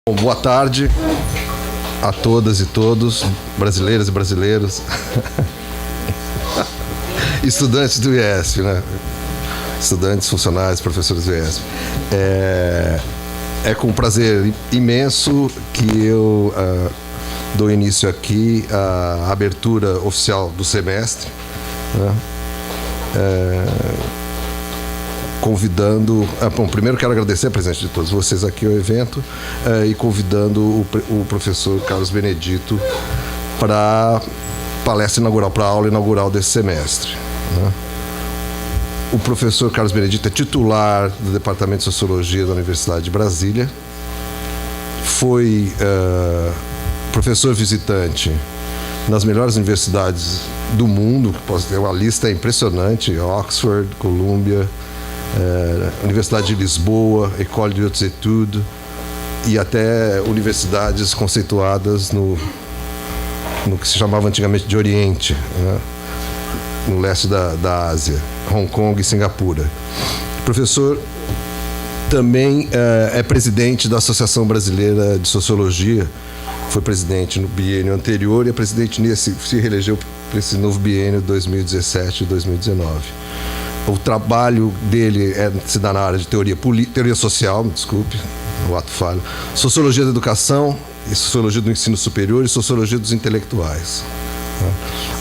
Bom, boa tarde a todas e todos, brasileiras e brasileiros, estudantes do IESP, né? Estudantes, funcionários, professores do IESP. É com prazer imenso que eu dou início aqui à abertura oficial do semestre, né? Convidando... bom, primeiro quero agradecer a presença de todos vocês aqui ao evento e convidando o professor Carlos Benedito para a palestra inaugural, para a aula inaugural desse semestre, né? O professor Carlos Benedito é titular do Departamento de Sociologia da Universidade de Brasília, foi professor visitante nas melhores universidades do mundo, posso ter uma lista impressionante: Oxford, Columbia, Universidade de Lisboa, École de Hautes Études e até universidades conceituadas no que se chamava antigamente de Oriente, né? No leste da Ásia, Hong Kong e Singapura. O professor também é presidente da Associação Brasileira de Sociologia, foi presidente no biênio anterior e é presidente se reelegeu para esse novo biênio 2017 e 2019. O trabalho dele se dá na área de teoria social, me desculpe, o ato falho, sociologia da educação, e sociologia do ensino superior e sociologia dos intelectuais.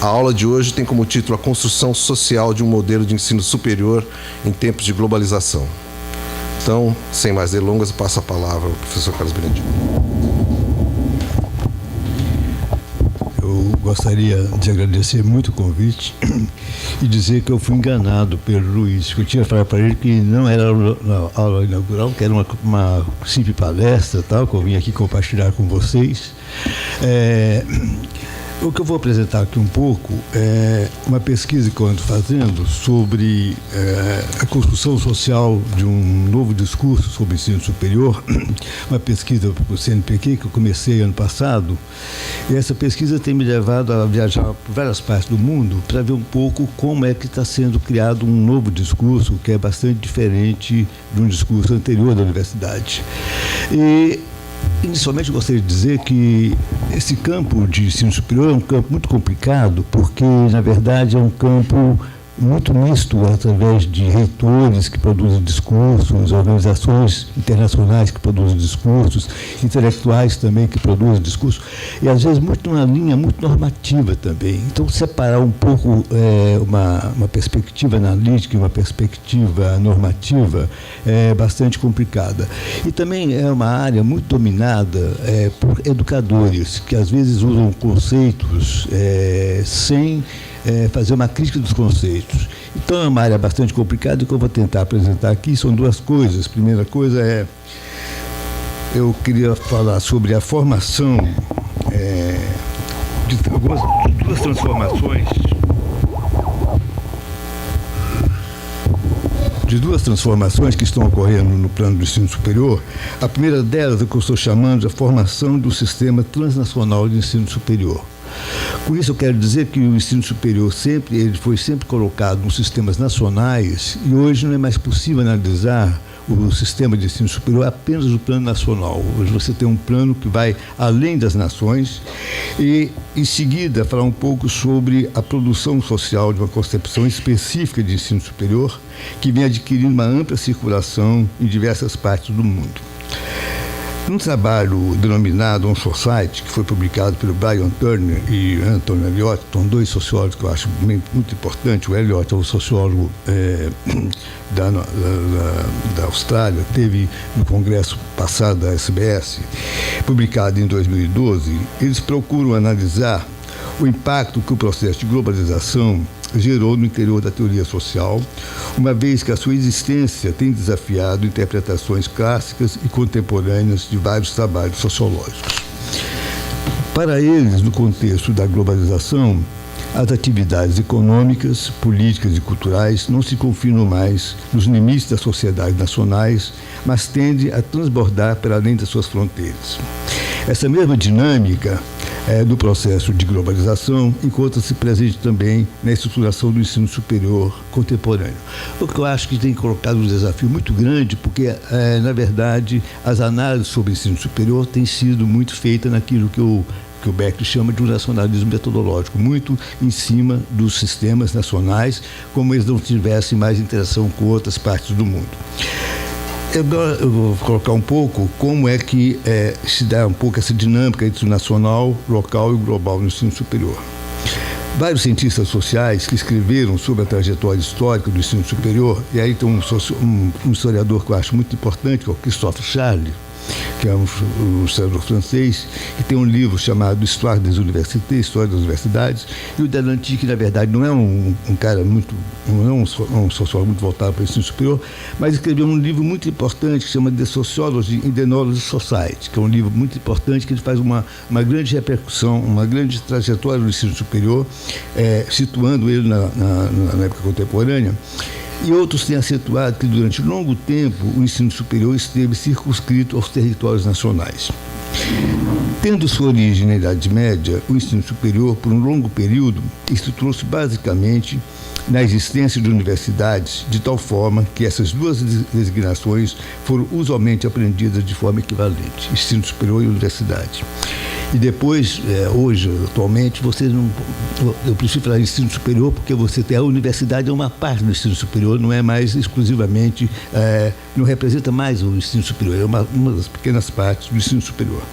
A aula de hoje tem como título A Construção Social de um Modelo de Ensino Superior em Tempos de Globalização. Então, sem mais delongas, eu passo a palavra ao professor Carlos Benedito. Eu gostaria de agradecer muito o convite e dizer que eu fui enganado pelo Luiz, que eu tinha falado para ele que não era a aula inaugural, que era uma simples palestra, tal, que eu vim aqui compartilhar com vocês. O que eu vou apresentar aqui um pouco é uma pesquisa que eu ando fazendo sobre a construção social de um novo discurso sobre o ensino superior, uma pesquisa para o CNPq que eu comecei ano passado, e essa pesquisa tem me levado a viajar por várias partes do mundo para ver um pouco como é que está sendo criado um novo discurso que é bastante diferente de um discurso anterior da universidade. Inicialmente, eu gostaria de dizer que esse campo de ensino superior é um campo muito complicado, porque, na verdade, é um campo muito misto, através de reitores que produzem discursos, organizações internacionais que produzem discursos, intelectuais também que produzem discursos, e, às vezes, muito numa linha muito normativa também. Então, separar um pouco uma perspectiva analítica e uma perspectiva normativa é bastante complicada. E também é uma área muito dominada por educadores, que, às vezes, usam conceitos sem fazer uma crítica dos conceitos. Então, é uma área bastante complicada e o que eu vou tentar apresentar aqui são duas coisas. A primeira coisa eu queria falar sobre a formação de duas transformações que estão ocorrendo no plano do ensino superior. A primeira delas é o que eu estou chamando de a formação do sistema transnacional de ensino superior. Com isso, eu quero dizer que o ensino superior ele foi sempre colocado nos sistemas nacionais e hoje não é mais possível analisar o sistema de ensino superior apenas do plano nacional. Hoje você tem um plano que vai além das nações e, em seguida, falar um pouco sobre a produção social de uma concepção específica de ensino superior que vem adquirindo uma ampla circulação em diversas partes do mundo. Num trabalho denominado On Society, que foi publicado pelo Brian Turner e Anthony Elliott, são dois sociólogos que eu acho muito importantes. O Elliott é um sociólogo da Austrália, teve no congresso passado da SBS, publicado em 2012. Eles procuram analisar o impacto que o processo de globalização gerou no interior da teoria social, uma vez que a sua existência tem desafiado interpretações clássicas e contemporâneas de vários trabalhos sociológicos. Para eles, no contexto da globalização, as atividades econômicas, políticas e culturais não se confinam mais nos limites das sociedades nacionais, mas tendem a transbordar para além das suas fronteiras. Essa mesma dinâmica do processo de globalização, encontra-se presente também na estruturação do ensino superior contemporâneo. O que eu acho que tem colocado um desafio muito grande, porque, na verdade, as análises sobre o ensino superior têm sido muito feitas naquilo que o Beck chama de um nacionalismo metodológico, muito em cima dos sistemas nacionais, como eles não tivessem mais interação com outras partes do mundo. Agora eu vou colocar um pouco como é que se dá um pouco essa dinâmica entre o nacional, local e global no ensino superior. Vários cientistas sociais que escreveram sobre a trajetória histórica do ensino superior, e aí tem um historiador que eu acho muito importante, que é o Christophe Charlie, que é um historiador francês, que tem um livro chamado Histoire des Universités, História das Universidades, e o Delanty, que na verdade não é um cara muito, não é um sociólogo muito voltado para o ensino superior, mas escreveu um livro muito importante que se chama The Sociology in the Knowledge Society, que é um livro muito importante que ele faz uma grande repercussão, uma grande trajetória do ensino superior, situando ele na época contemporânea. E outros têm acentuado que durante longo tempo o ensino superior esteve circunscrito aos territórios nacionais. Tendo sua origem na Idade Média, o ensino superior, por um longo período, estruturou-se basicamente na existência de universidades, de tal forma que essas duas designações foram usualmente aprendidas de forma equivalente, ensino superior e universidade. E depois, hoje, atualmente, eu preciso falar de ensino superior porque você tem a universidade, é uma parte do ensino superior, não é mais exclusivamente, não representa mais o ensino superior, é uma das pequenas partes do ensino superior.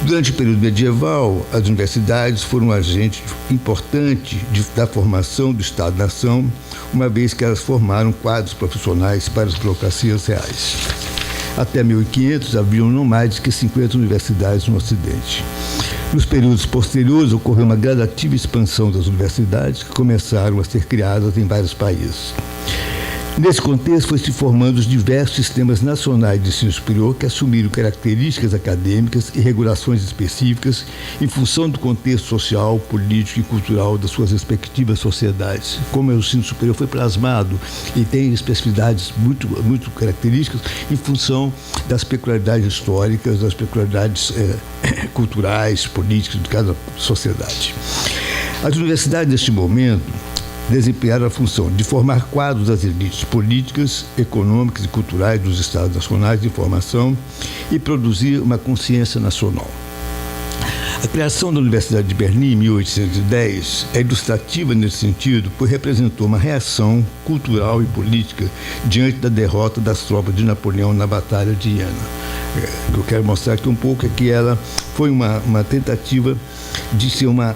Durante o período medieval, as universidades foram um agente importante da formação do Estado-nação, uma vez que elas formaram quadros profissionais para as burocracias reais. Até 1500 haviam não mais de que 50 universidades no Ocidente. Nos períodos posteriores ocorreu uma gradativa expansão das universidades que começaram a ser criadas em vários países. Nesse contexto, foi se formando os diversos sistemas nacionais de ensino superior que assumiram características acadêmicas e regulações específicas em função do contexto social, político e cultural das suas respectivas sociedades. Como o ensino superior foi plasmado e tem especificidades muito características em função das peculiaridades históricas, das peculiaridades culturais, políticas de cada sociedade. As universidades, neste momento, desempenharam a função de formar quadros das elites políticas, econômicas e culturais dos Estados nacionais de formação e produzir uma consciência nacional. A criação da Universidade de Berlim, em 1810, é ilustrativa nesse sentido, pois representou uma reação cultural e política diante da derrota das tropas de Napoleão na Batalha de Iena. O que eu quero mostrar aqui um pouco é que ela foi uma tentativa de ser uma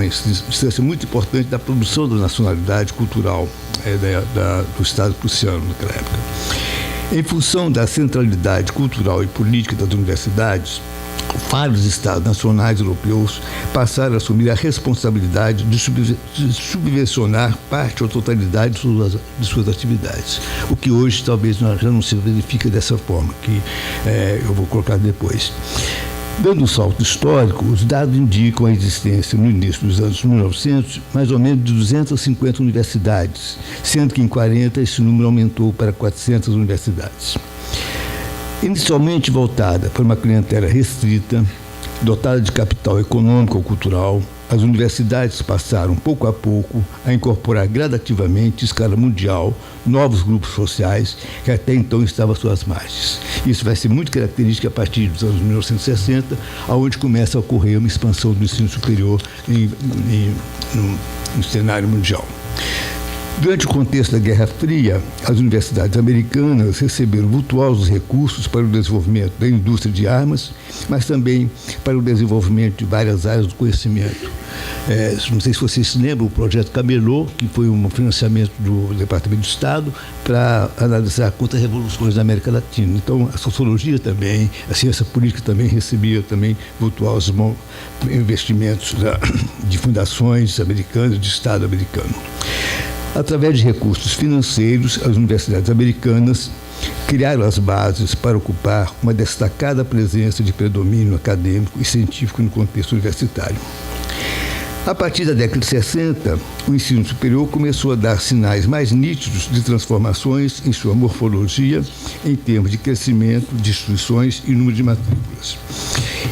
instância muito importante da produção da nacionalidade cultural do Estado prussiano naquela época. Em função da centralidade cultural e política das universidades, vários estados nacionais europeus passaram a assumir a responsabilidade de subvencionar parte ou totalidade de suas atividades, o que hoje talvez já não se verifica dessa forma, que eu vou colocar depois. Dando um salto histórico, os dados indicam a existência, no início dos anos 1900, mais ou menos de 250 universidades, sendo que em 40 esse número aumentou para 400 universidades. Inicialmente voltada para uma clientela restrita, dotada de capital econômico ou cultural, as universidades passaram, pouco a pouco, a incorporar gradativamente, em escala mundial, novos grupos sociais que até então estavam às suas margens. Isso vai ser muito característico a partir dos anos 1960, onde começa a ocorrer uma expansão do ensino superior no cenário mundial. Durante o contexto da Guerra Fria, as universidades americanas receberam vultuosos recursos para o desenvolvimento da indústria de armas, mas também para o desenvolvimento de várias áreas do conhecimento. Não sei se vocês se lembram, o projeto Camelot, que foi um financiamento do Departamento de Estado para analisar contra-revoluções na América Latina. Então, a sociologia também, a ciência política também recebia vultuosos investimentos de fundações americanas, de Estado americano. Através de recursos financeiros, as universidades americanas criaram as bases para ocupar uma destacada presença de predomínio acadêmico e científico no contexto universitário. A partir da década de 60, o ensino superior começou a dar sinais mais nítidos de transformações em sua morfologia, em termos de crescimento de instituições e número de matrículas.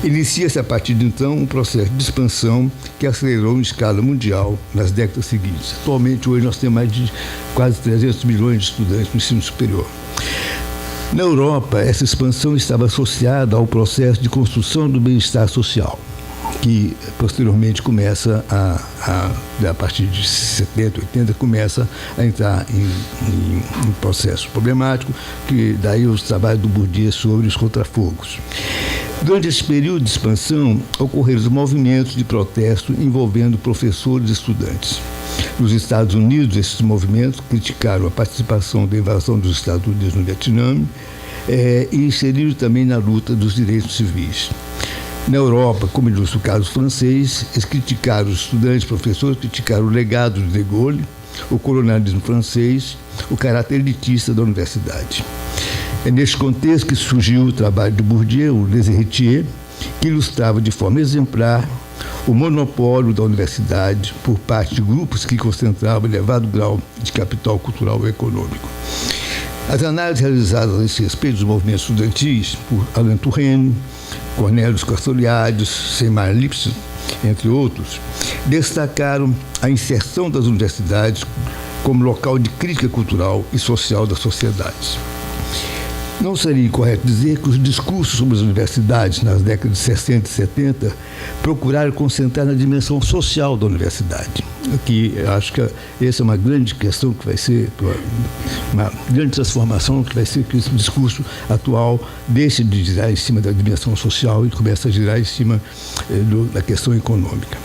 Inicia-se a partir de então um processo de expansão que acelerou em escala mundial nas décadas seguintes. Atualmente, hoje, nós temos mais de quase 300 milhões de estudantes no ensino superior. Na Europa, essa expansão estava associada ao processo de construção do bem-estar social, que posteriormente começa a partir de 70, 80, começa a entrar em processo problemático, que daí os trabalhos do Bourdieu sobre os contrafogos. Durante esse período de expansão, ocorreram os movimentos de protesto envolvendo professores e estudantes. Nos Estados Unidos, esses movimentos criticaram a participação da invasão dos Estados Unidos no Vietnã e inseriram também na luta dos direitos civis. Na Europa, como ilustra o caso francês, eles criticaram os estudantes, professores, criticaram o legado de De Gaulle, o colonialismo francês, o caráter elitista da universidade. É neste contexto que surgiu o trabalho de Bourdieu, o Les Héritiers, que ilustrava de forma exemplar o monopólio da universidade por parte de grupos que concentravam elevado grau de capital cultural e econômico. As análises realizadas a esse respeito dos movimentos estudantis por Alain Touraine, Cornelius Castoriadis, Seymour Lipset, entre outros, destacaram a inserção das universidades como local de crítica cultural e social das sociedades. Não seria incorreto dizer que os discursos sobre as universidades nas décadas de 60 e 70 procuraram concentrar na dimensão social da universidade. Aqui, acho que essa é uma grande questão que vai ser, uma grande transformação que vai ser que esse discurso atual deixe de girar em cima da dimensão social e começa a girar em cima da questão econômica.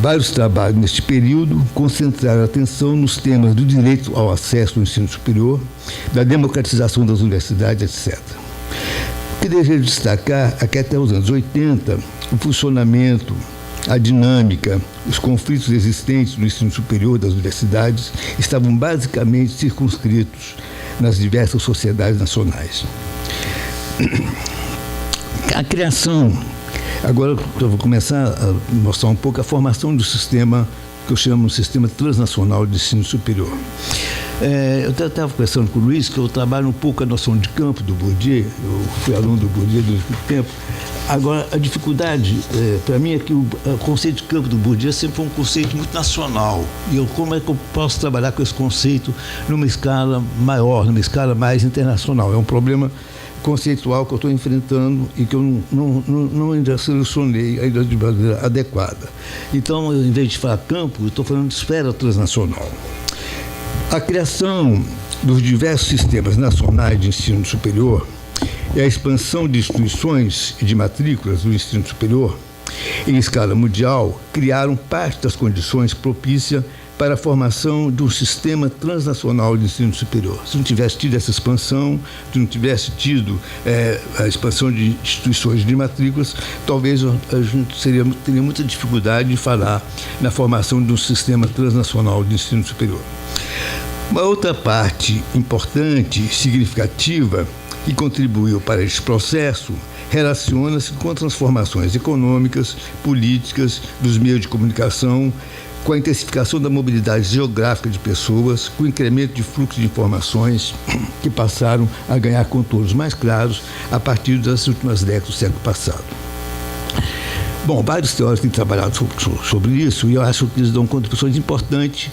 Vários trabalhos neste período concentraram a atenção nos temas do direito ao acesso ao ensino superior, da democratização das universidades, etc. O que desejo destacar é que até os anos 80, o funcionamento, a dinâmica, os conflitos existentes no ensino superior das universidades estavam basicamente circunscritos nas diversas sociedades nacionais. A criação. Agora eu vou começar a mostrar um pouco a formação do sistema que eu chamo de sistema transnacional de ensino superior. Eu estava conversando com o Luiz que eu trabalho um pouco a noção de campo do Bourdieu, eu fui aluno do Bourdieu durante muito tempo. Agora, a dificuldade, para mim, é que o conceito de campo do Bourdieu sempre foi um conceito muito nacional. E como é que eu posso trabalhar com esse conceito numa escala maior, numa escala mais internacional? É um problema conceitual que eu estou enfrentando e que eu não ainda solucionei ainda de maneira adequada. Então, em vez de falar campo, eu estou falando de esfera transnacional. A criação dos diversos sistemas nacionais de ensino superior e a expansão de instituições e de matrículas do ensino superior em escala mundial criaram parte das condições propícias para a formação de um sistema transnacional de ensino superior. Se não tivesse tido essa expansão, se não tivesse tido a expansão de instituições de matrículas, talvez a gente teria muita dificuldade de falar na formação de um sistema transnacional de ensino superior. Uma outra parte importante e significativa que contribuiu para este processo relaciona-se com transformações econômicas, políticas, dos meios de comunicação, com a intensificação da mobilidade geográfica de pessoas, com o incremento de fluxo de informações que passaram a ganhar contornos mais claros a partir das últimas décadas do século passado. Bom, vários teóricos têm trabalhado sobre isso e eu acho que eles dão contribuições importantes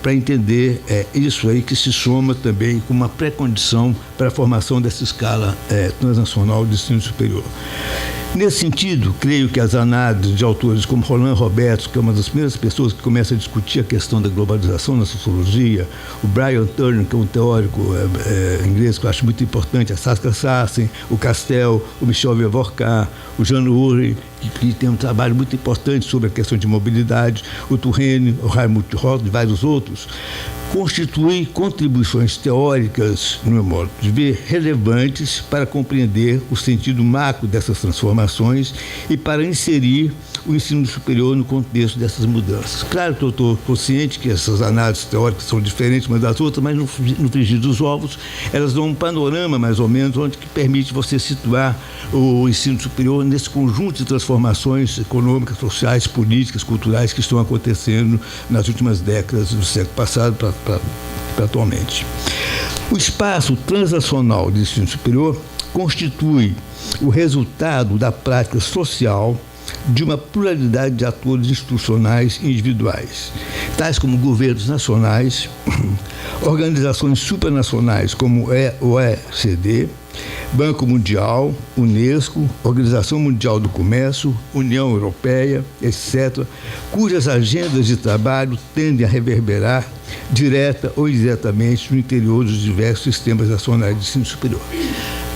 para entender isso aí que se soma também com uma pré-condição para a formação dessa escala transnacional de ensino superior. Nesse sentido, creio que as análises de autores como Roland Roberts, que é uma das primeiras pessoas que começa a discutir a questão da globalização na sociologia, o Brian Turner, que é um teórico inglês que eu acho muito importante, a Saskia Sassen, o Castell, o Michel Vieux-Vorkard, o Jean Ury, que tem um trabalho muito importante sobre a questão de mobilidade, o Touraine, o Raimund Roth e vários outros, constituem contribuições teóricas, no meu modo de ver, relevantes para compreender o sentido macro dessas transformações e para inserir o ensino superior no contexto dessas mudanças. Claro que eu estou consciente que essas análises teóricas são diferentes umas das outras, mas no frigir dos ovos, elas dão um panorama, mais ou menos, onde que permite você situar o ensino superior nesse conjunto de transformações econômicas, sociais, políticas, culturais que estão acontecendo nas últimas décadas do século passado para atualmente. O espaço transnacional de ensino superior constitui o resultado da prática social de uma pluralidade de atores institucionais e individuais, tais como governos nacionais, organizações supranacionais como o OECD, Banco Mundial, Unesco, Organização Mundial do Comércio, União Europeia, etc., cujas agendas de trabalho tendem a reverberar direta ou indiretamente no interior dos diversos sistemas nacionais de ensino superior.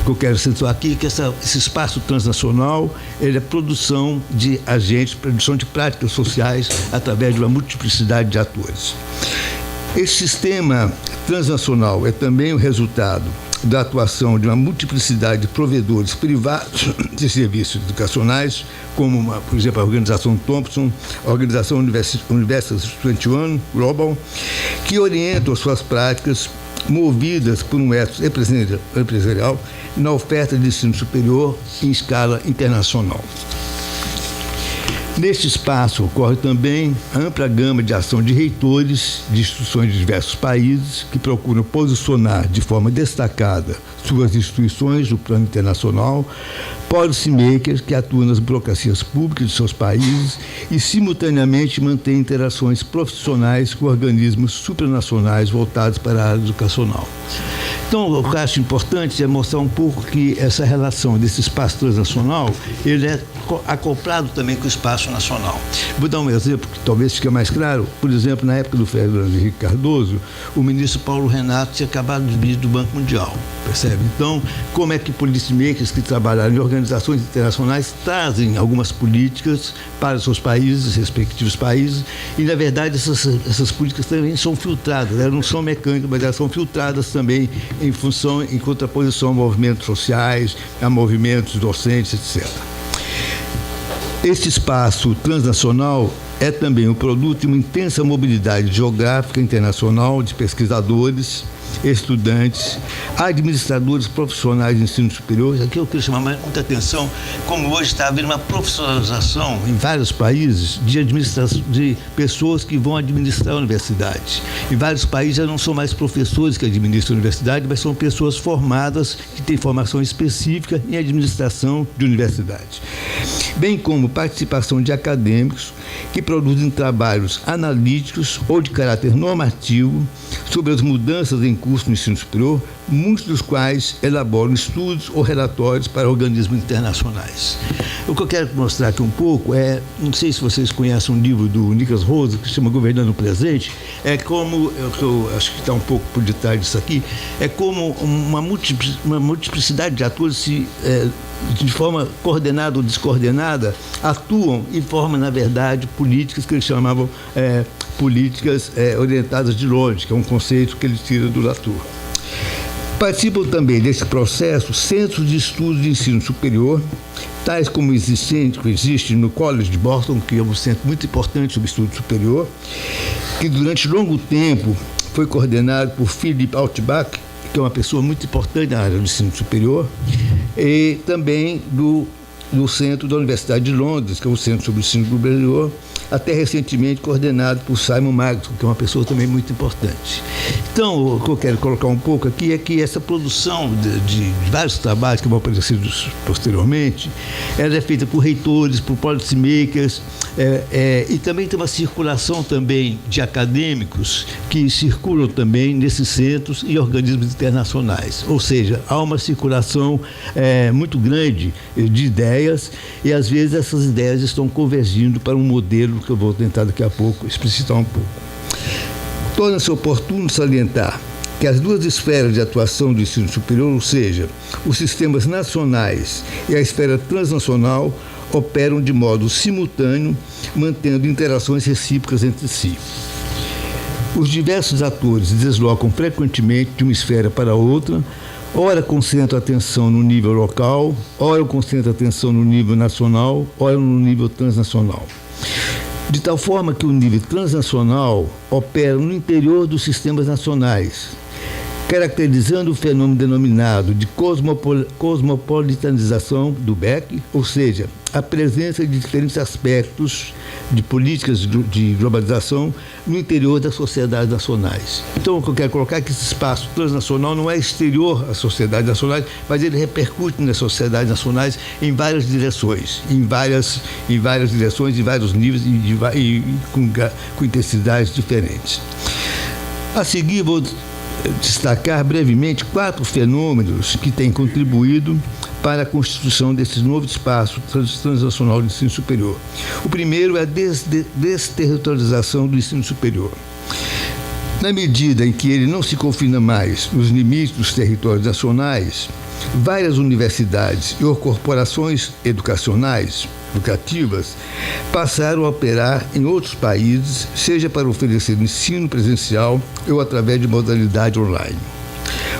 O que eu quero acentuar aqui é que esse espaço transnacional ele é produção de agentes, produção de práticas sociais através de uma multiplicidade de atores. Esse sistema transnacional é também o resultado da atuação de uma multiplicidade de provedores privados de serviços educacionais, como, por exemplo, a Organização Thompson, a Organização University 21 Global, que orientam as suas práticas movidas por um ethos empresarial na oferta de ensino superior em escala internacional. Neste espaço ocorre também a ampla gama de ação de reitores de instituições de diversos países que procuram posicionar de forma destacada suas instituições no plano internacional, policymakers que atuam nas burocracias públicas de seus países e, simultaneamente, mantêm interações profissionais com organismos supranacionais voltados para a área educacional. Então, o que eu acho importante é mostrar um pouco que essa relação desse espaço transnacional, ele é acoplado também com o espaço nacional. Vou dar um exemplo que talvez fique mais claro. Por exemplo, na época do Fernando Henrique Cardoso, o ministro Paulo Renato tinha acabado de vir do Banco Mundial, percebe? Então, como é que policymakers que trabalharam em organizações internacionais trazem algumas políticas para seus países, respectivos países, e, na verdade, essas políticas também são filtradas, elas não são mecânicas, mas elas são filtradas também em contraposição a movimentos sociais, a movimentos docentes, etc. Este espaço transnacional é também o produto de uma intensa mobilidade geográfica internacional de pesquisadores, estudantes, administradores profissionais de ensino superior. Aqui eu queria chamar muita atenção, como hoje está havendo uma profissionalização em vários países de pessoas que vão administrar a universidade. Em vários países já não são mais professores que administram a universidade, mas são pessoas formadas que têm formação específica em administração de universidade. Bem como participação de acadêmicos que produzem trabalhos analíticos ou de caráter normativo sobre as mudanças em curso no ensino superior, muitos dos quais elaboram estudos ou relatórios para organismos internacionais. O que eu quero mostrar aqui um pouco é, não sei se vocês conhecem um livro do Nicholas Rose, que se chama Governando o Presente, é como, eu acho que está um pouco por detrás disso aqui, é como uma multiplicidade de atores de forma coordenada ou descoordenada, atuam e formam, na verdade, políticas que eles chamavam políticas orientadas de longe, que é um conceito que ele tira do Latour. Participam também desse processo centros de estudos de ensino superior, tais como existe no College de Boston, que é um centro muito importante sobre estudo superior, que durante longo tempo foi coordenado por Philip Altbach, que é uma pessoa muito importante na área do ensino superior, e também do Centro da Universidade de Londres, que é o Centro sobre o Ensino Superior, até recentemente coordenado por Simon Magson, que é uma pessoa também muito importante. Então, o que eu quero colocar um pouco aqui é que essa produção de vários trabalhos que vão aparecer posteriormente, ela é feita por reitores, por policymakers, e também tem uma circulação também de acadêmicos que circulam também nesses centros e organismos internacionais. Ou seja, há uma circulação muito grande de ideias e, às vezes, essas ideias estão convergindo para um modelo que eu vou tentar daqui a pouco explicitar um pouco. Torna-se oportuno salientar que as duas esferas de atuação do ensino superior, ou seja, os sistemas nacionais e a esfera transnacional, operam de modo simultâneo, mantendo interações recíprocas entre si. Os diversos atores deslocam frequentemente de uma esfera para outra, ora concentram atenção no nível local, ora concentram atenção no nível nacional, ora no nível transnacional. De tal forma que o nível transnacional opera no interior dos sistemas nacionais, caracterizando o fenômeno denominado de cosmopolitanização do Beck, ou seja, a presença de diferentes aspectos de políticas de globalização no interior das sociedades nacionais. Então, o que eu quero colocar é que esse espaço transnacional não é exterior às sociedades nacionais, mas ele repercute nas sociedades nacionais em várias direções, em várias direções, em vários níveis e com intensidades diferentes. A seguir, vou destacar brevemente 4 fenômenos que têm contribuído para a constituição desse novo espaço transnacional de ensino superior. O primeiro é a desterritorialização do ensino superior. Na medida em que ele não se confina mais nos limites dos territórios nacionais, várias universidades e corporações educativas passaram a operar em outros países, seja para oferecer ensino presencial ou através de modalidade online.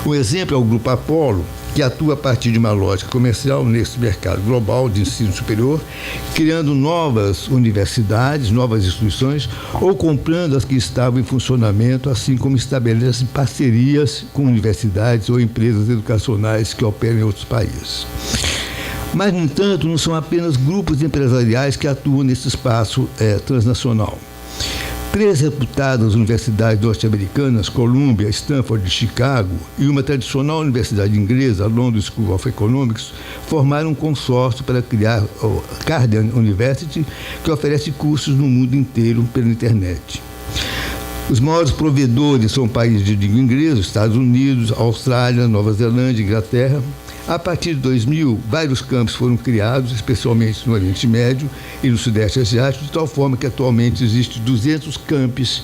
Um exemplo é o Grupo Apollo, que atua a partir de uma lógica comercial nesse mercado global de ensino superior, criando novas universidades, novas instituições, ou comprando as que estavam em funcionamento, assim como estabelece parcerias com universidades ou empresas educacionais que operam em outros países. Mas, no entanto, não são apenas grupos empresariais que atuam nesse espaço transnacional. 3 reputadas universidades norte-americanas, Columbia, Stanford e Chicago, e uma tradicional universidade inglesa, London School of Economics, formaram um consórcio para criar a Carnegie University, que oferece cursos no mundo inteiro pela internet. Os maiores provedores são países de língua inglesa, Estados Unidos, Austrália, Nova Zelândia, Inglaterra. A partir de 2000, vários campos foram criados, especialmente no Oriente Médio e no Sudeste Asiático, de tal forma que atualmente existem 200 campos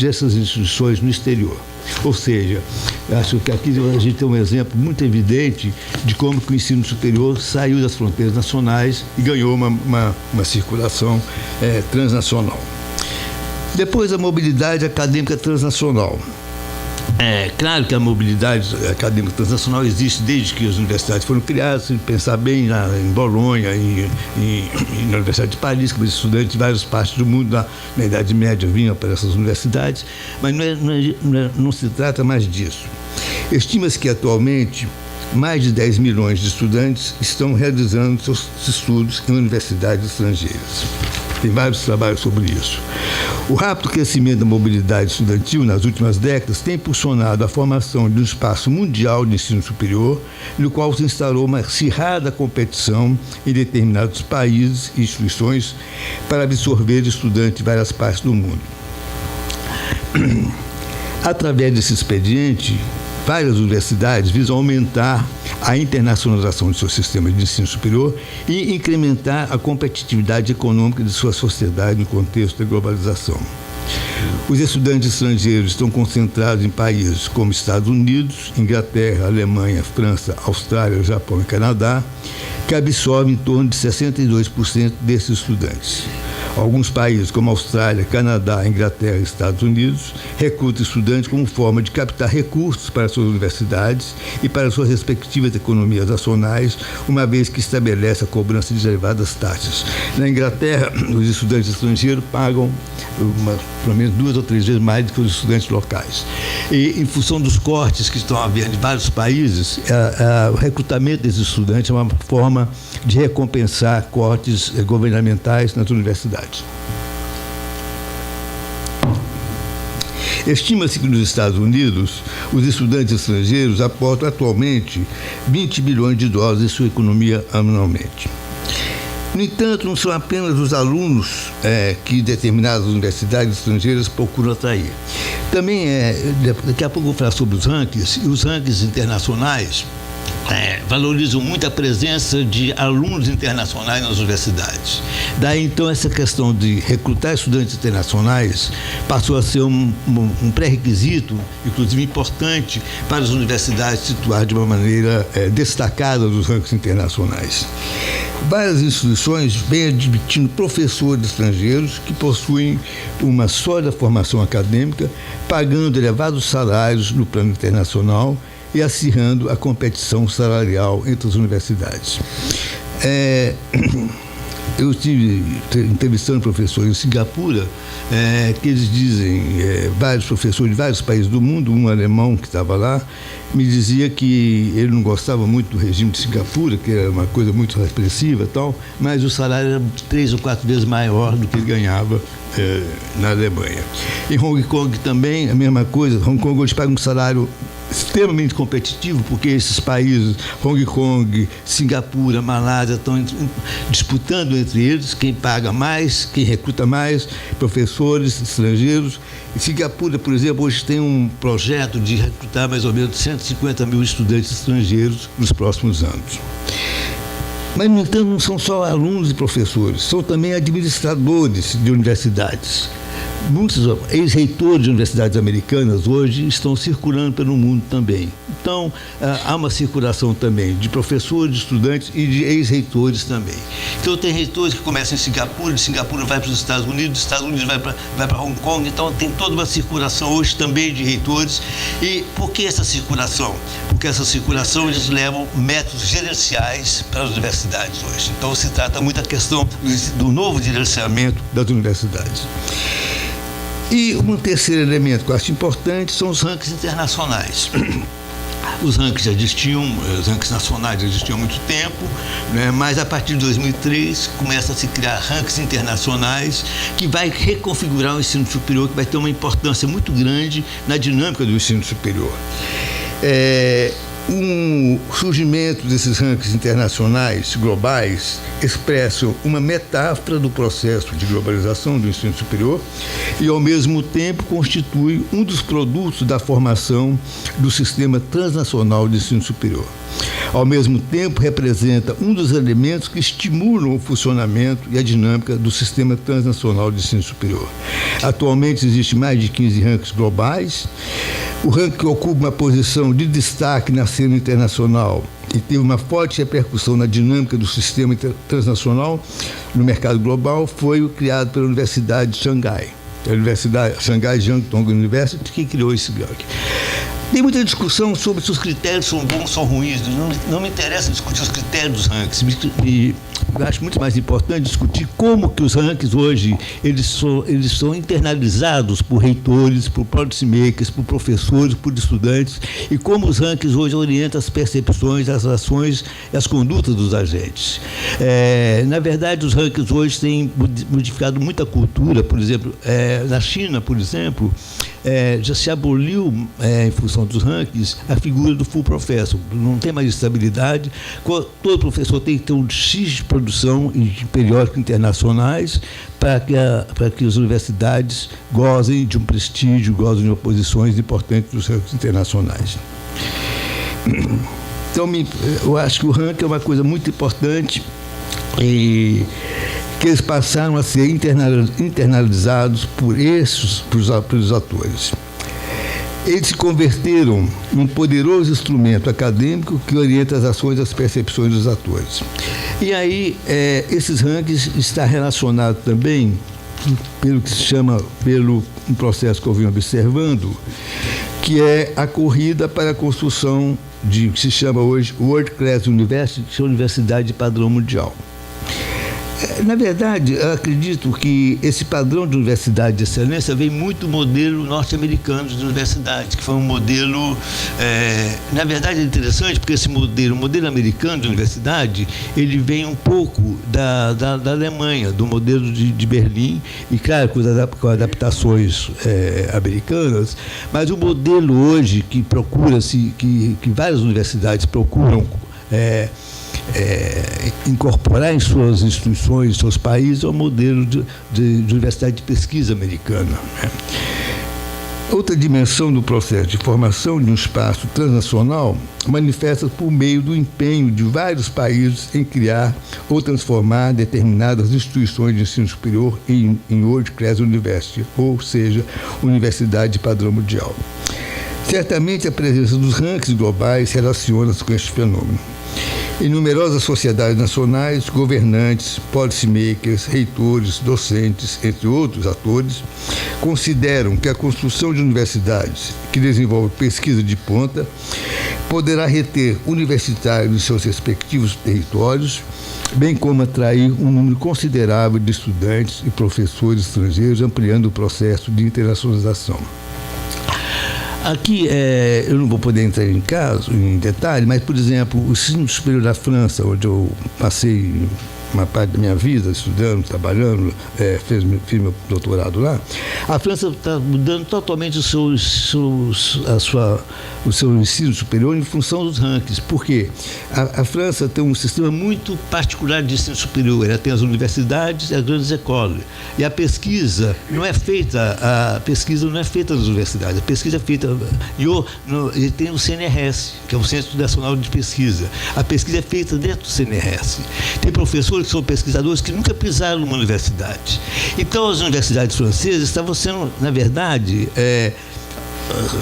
dessas instituições no exterior. Ou seja, acho que aqui a gente tem um exemplo muito evidente de como que o ensino superior saiu das fronteiras nacionais e ganhou uma circulação transnacional. Depois, a mobilidade acadêmica transnacional. É claro que a mobilidade acadêmica transnacional existe desde que as universidades foram criadas. Se pensar bem em Bolonha e na Universidade de Paris, que os estudantes de várias partes do mundo na Idade Média vinham para essas universidades, mas não se trata mais disso. Estima-se que atualmente mais de 10 milhões de estudantes estão realizando seus estudos em universidades estrangeiras. Tem vários trabalhos sobre isso. O rápido crescimento da mobilidade estudantil nas últimas décadas tem impulsionado a formação de um espaço mundial de ensino superior, no qual se instaurou uma acirrada competição em determinados países e instituições para absorver estudantes de várias partes do mundo. Através desse expediente, várias universidades visam aumentar a internacionalização de seu sistema de ensino superior e incrementar a competitividade econômica de sua sociedade no contexto da globalização. Os estudantes estrangeiros estão concentrados em países como Estados Unidos, Inglaterra, Alemanha, França, Austrália, Japão e Canadá, que absorvem em torno de 62% desses estudantes. Alguns países, como Austrália, Canadá, Inglaterra e Estados Unidos, recrutam estudantes como forma de captar recursos para suas universidades e para suas respectivas economias nacionais, uma vez que estabelece a cobrança de elevadas taxas. Na Inglaterra, os estudantes estrangeiros pagam pelo menos 2 ou 3 vezes mais do que os estudantes locais. E, em função dos cortes que estão havendo em vários países, o recrutamento desses estudantes é uma forma de recompensar cortes governamentais nas universidades. Estima-se que nos Estados Unidos, os estudantes estrangeiros aportam atualmente 20 bilhões de dólares em sua economia anualmente. No entanto, não são apenas os alunos que determinadas universidades estrangeiras procuram atrair. Também, daqui a pouco eu vou falar sobre os rankings, e os rankings internacionais valorizam muito a presença de alunos internacionais nas universidades. Daí, então, essa questão de recrutar estudantes internacionais passou a ser um pré-requisito, inclusive importante, para as universidades situar de uma maneira destacada nos rankings internacionais. Várias instituições vêm admitindo professores estrangeiros que possuem uma sólida formação acadêmica, pagando elevados salários no plano internacional e acirrando a competição salarial entre as universidades. eu estive entrevistando professores em Singapura, que eles dizem, vários professores de vários países do mundo, um alemão que estava lá, me dizia que ele não gostava muito do regime de Singapura, que era uma coisa muito repressiva e tal, mas o salário era 3 ou 4 vezes maior do que ele ganhava na Alemanha. Em Hong Kong também, a mesma coisa. Hong Kong hoje paga um salário extremamente competitivo, porque esses países, Hong Kong, Singapura, Malásia, estão disputando entre eles quem paga mais, quem recruta mais professores estrangeiros. E Singapura, por exemplo, hoje tem um projeto de recrutar mais ou menos 150 mil estudantes estrangeiros nos próximos anos. Mas, no entanto, não são só alunos e professores, são também administradores de universidades. Muitos ex-reitores de universidades americanas hoje estão circulando pelo mundo também. Então, há uma circulação também de professores, de estudantes e de ex-reitores também. Então, tem reitores que começam em Singapura, de Singapura vai para os Estados Unidos, dos Estados Unidos vai para Hong Kong. Então, tem toda uma circulação hoje também de reitores. E por que essa circulação? Porque essa circulação, eles levam métodos gerenciais para as universidades hoje. Então, se trata muito da questão do novo gerenciamento das universidades. E um terceiro elemento que eu acho importante são os rankings internacionais. Os rankings já existiam, os rankings nacionais já existiam há muito tempo, né? Mas a partir de 2003 começa a se criar rankings internacionais que vai reconfigurar o ensino superior, que vai ter uma importância muito grande na dinâmica do ensino superior. O surgimento desses rankings internacionais, globais, expressam uma metáfora do processo de globalização do ensino superior e, ao mesmo tempo, constitui um dos produtos da formação do sistema transnacional de ensino superior. Ao mesmo tempo, representa um dos elementos que estimulam o funcionamento e a dinâmica do sistema transnacional de ensino superior. Atualmente, existem mais de 15 rankings globais. O ranking ocupa uma posição de destaque na cena internacional e teve uma forte repercussão na dinâmica do sistema transnacional no mercado global. Foi o criado pela Universidade de Xangai, a Universidade Shanghai Jiangtong University, que criou esse ranking. Tem muita discussão sobre se os critérios são bons ou são ruins. Não me interessa discutir os critérios dos rankings. Eu acho muito mais importante discutir como que os rankings hoje eles são internalizados por reitores, por policy makers, por professores, por estudantes, e como os rankings hoje orientam as percepções, as ações e as condutas dos agentes. Na verdade, os rankings hoje têm modificado muita cultura. Por exemplo, na China, por exemplo, já se aboliu, em função dos rankings, a figura do full professor. Não tem mais estabilidade. Todo professor tem que ter um X de produção de periódicos internacionais para que as universidades gozem de um prestígio, gozem de posições importantes dos rankings internacionais. Então, eu acho que o ranking é uma coisa muito importante e que eles passaram a ser internalizados por os atores. Eles se converteram num poderoso instrumento acadêmico que orienta as ações e as percepções dos atores. E aí, esses rankings estão relacionados também, pelo que se chama, pelo um processo que eu venho observando, que é a corrida para a construção de que se chama hoje World Class University, que é a universidade de padrão mundial. Na verdade, eu acredito que esse padrão de universidade de excelência vem muito do modelo norte-americano de universidade, que foi um modelo, na verdade é interessante porque esse modelo, o modelo americano de universidade, ele vem um pouco da Alemanha, do modelo de Berlim, e claro, com adaptações americanas, mas o modelo hoje que procura-se, que várias universidades procuram incorporar em suas instituições, em seus países, é o modelo de universidade de pesquisa americana. Outra dimensão do processo de formação de um espaço transnacional manifesta por meio do empenho de vários países em criar ou transformar determinadas instituições de ensino superior em World Class University, ou seja, universidade de padrão mundial. Certamente a presença dos rankings globais relaciona-se com este fenômeno. Em numerosas sociedades nacionais, governantes, policymakers, reitores, docentes, entre outros atores, consideram que a construção de universidades que desenvolvem pesquisa de ponta poderá reter universitários em seus respectivos territórios, bem como atrair um número considerável de estudantes e professores estrangeiros, ampliando o processo de internacionalização. Aqui, eu não vou poder entrar em detalhe, mas, por exemplo, o ensino superior da França, onde eu passei uma parte da minha vida estudando, trabalhando, fiz meu doutorado lá, a França está mudando totalmente o seu ensino superior em função dos rankings. Por quê? A França tem um sistema muito particular de ensino superior. Ela tem as universidades e as grandes écoles. E a pesquisa não é feita nas universidades. A pesquisa é feita... E tem o CNRS, que é o Centro Nacional de Pesquisa. A pesquisa é feita dentro do CNRS. Tem professores que são pesquisadores que nunca pisaram numa universidade. Então, as universidades francesas estavam sendo, na verdade,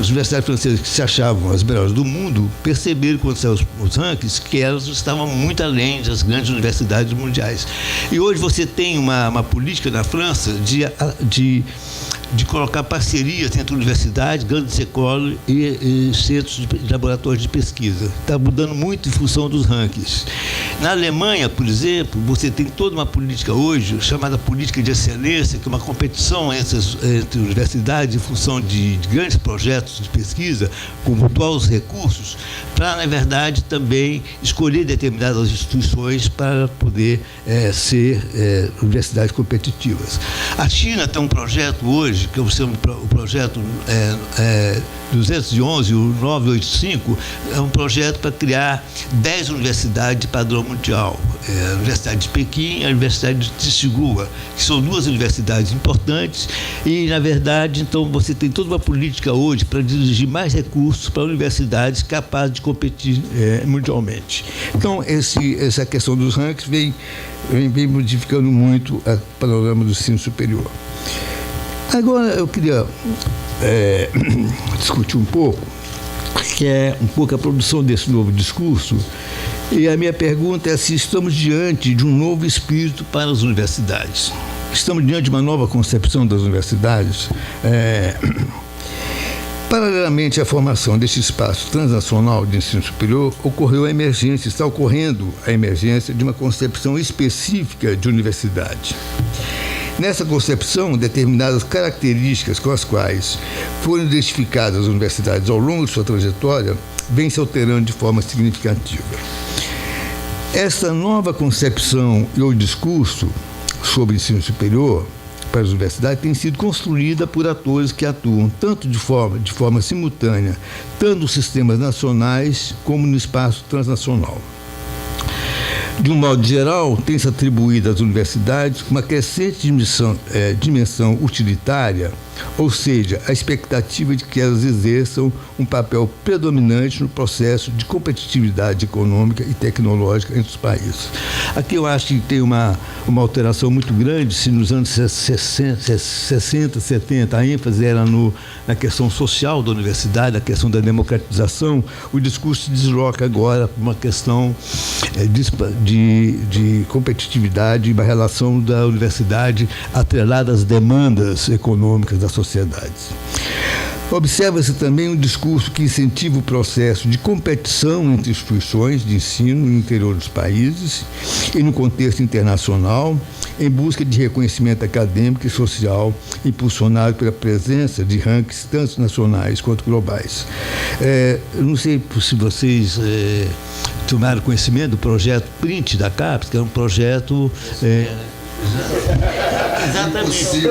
as universidades francesas que se achavam as melhores do mundo perceberam, quando saíram os rankings, que elas estavam muito além das grandes universidades mundiais. E hoje você tem uma política na França de colocar parcerias entre universidades, grandes escolas e centros de laboratórios de pesquisa. Está mudando muito em função dos rankings. Na Alemanha, por exemplo, você tem toda uma política hoje, chamada política de excelência, que é uma competição entre universidades em função de grandes projetos de pesquisa, com mutuais recursos, para, na verdade, também escolher determinadas instituições para poder ser universidades competitivas. A China tem um projeto hoje, que é o projeto 211, o 985, é um projeto para criar 10 universidades de padrão mundial. A Universidade de Pequim e a Universidade de Tsinghua, que são duas universidades importantes e, na verdade, então, você tem toda uma política hoje para dirigir mais recursos para universidades capazes de competir mundialmente. Então, essa questão dos rankings vem modificando muito o panorama do ensino superior. Agora, eu queria discutir um pouco, que é um pouco a produção desse novo discurso, e a minha pergunta é se estamos diante de um novo espírito para as universidades. Estamos diante de uma nova concepção das universidades. Paralelamente à formação deste espaço transnacional de ensino superior, está ocorrendo a emergência de uma concepção específica de universidade. Nessa concepção, determinadas características com as quais foram identificadas as universidades ao longo de sua trajetória vêm se alterando de forma significativa. Essa nova concepção e o discurso sobre ensino superior para as universidades tem sido construída por atores que atuam tanto de forma simultânea, tanto nos sistemas nacionais como no espaço transnacional. De um modo geral, tem-se atribuído às universidades uma crescente dimensão utilitária, ou seja, a expectativa de que elas exerçam um papel predominante no processo de competitividade econômica e tecnológica entre os países. Aqui eu acho que tem uma alteração muito grande. Se nos anos 60, 70, a ênfase era na questão social da universidade, a questão da democratização, o discurso se desloca agora para uma questão de competitividade e uma relação da universidade atrelada às demandas econômicas da sociedade. Observa-se também um discurso que incentiva o processo de competição entre instituições de ensino no interior dos países e no contexto internacional, em busca de reconhecimento acadêmico e social, impulsionado pela presença de rankings tanto nacionais quanto globais. Eu não sei se vocês tomaram conhecimento do projeto Print da CAPES, que é um projeto... Exatamente.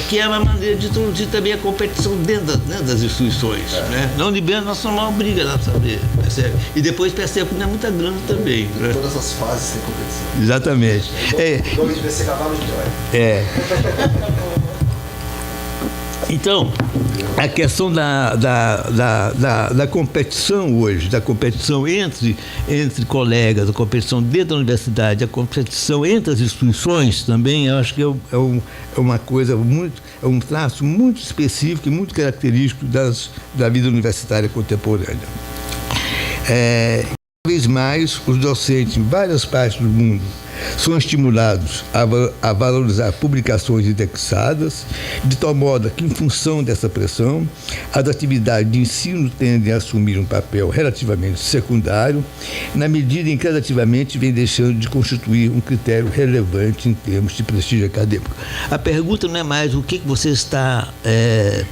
Que é uma maneira de introduzir também a competição dentro das instituições. Né? Na Unibem nós somos uma briga lá, saber, percebe? E depois percebe que não é muita grana também. Né? Todas as fases têm competição. Exatamente. O nome devia ser cavalo de Troia. Então, a questão da competição hoje, da competição entre colegas, a competição dentro da universidade, a competição entre as instituições também, eu acho que é uma coisa é um traço muito específico e muito característico da vida universitária contemporânea. Cada vez mais, os docentes em várias partes do mundo são estimulados a valorizar publicações indexadas, de tal modo que, em função dessa pressão, as atividades de ensino tendem a assumir um papel relativamente secundário, na medida em que gradativamente vem deixando de constituir um critério relevante em termos de prestígio acadêmico. A pergunta não é mais o que você está